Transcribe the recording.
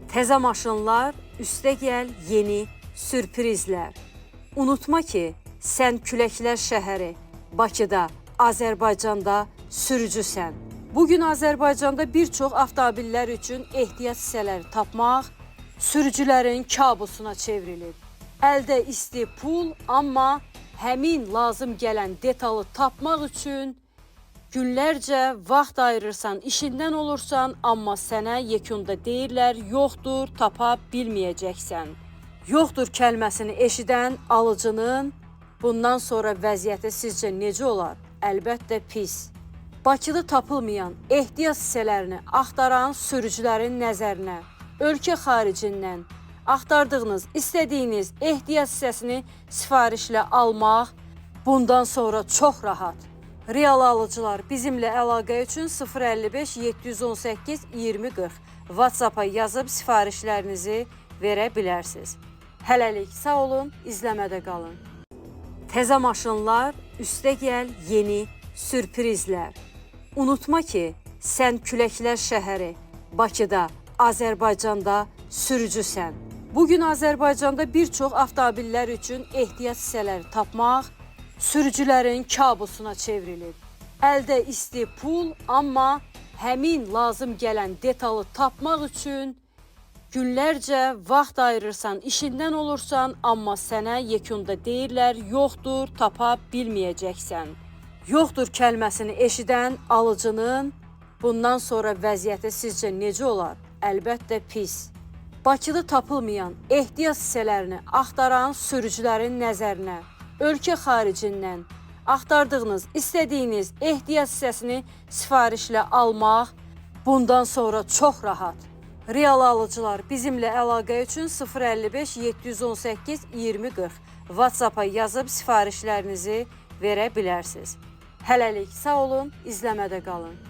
Təzə maşınlar, üstə gəl yeni sürprizlər. Unutma ki, sən Küləklər şəhəri, Bakıda, Azərbaycanda sürücüsən. Bugün Azərbaycanda bir çox avtomobillər üçün ehtiyac hissələri tapmaq sürücülərin kabusuna çevrilib. Əldə isti pul, amma həmin lazım gələn detalı tapmaq üçün günlərcə vaxt ayırırsan, işindən olursan, amma sənə yekunda deyirlər, yoxdur, tapa bilməyəcəksən. Yoxdur kəlməsini eşidən alıcının bundan sonra vəziyyəti sizcə necə olar? Əlbəttə pis. Bakıda tapılmayan ehtiyac hissələrini axtaran sürücülərin nəzərinə, ölkə xaricindən axtardığınız, istədiyiniz ehtiyac hissəsini sifarişlə almaq bundan sonra çox rahat. Real alıcılar bizimlə əlaqə üçün 055 718 2040 WhatsApp-a yazıb sifarişlərinizi verə bilərsiniz. Hələlik sağ olun, izləmədə qalın. Təzə maşınlar, üstə gəl yeni sürprizlər. Unutma ki, sən Küləklər şəhəri, Bakıda, Azərbaycanda sürücüsən. Bugün Azərbaycanda bir çox avtomobillər üçün ehtiyac hissələri tapmaq sürücülərin kabusuna çevrilib. Əldə isti pul, amma həmin lazım gələn detalı tapmaq üçün günlərcə vaxt ayırırsan, işindən olursan, amma sənə yekunda deyirlər, yoxdur, tapa bilməyəcəksən. Yoxdur kəlməsini eşidən alıcının bundan sonra vəziyyəti sizcə necə olar? Əlbəttə pis. Bakıda tapılmayan ehtiyac hissələrini axtaran sürücülərin nəzərinə, ölkə xaricindən axtardığınız, istədiyiniz ehtiyac hissəsini sifarişlə almaq bundan sonra çox rahat. Real alıcılar bizimlə əlaqə üçün 055 718 2040 WhatsApp-a yazıb sifarişlərinizi verə bilərsiniz. Hələlik sağ olun, izləmədə qalın.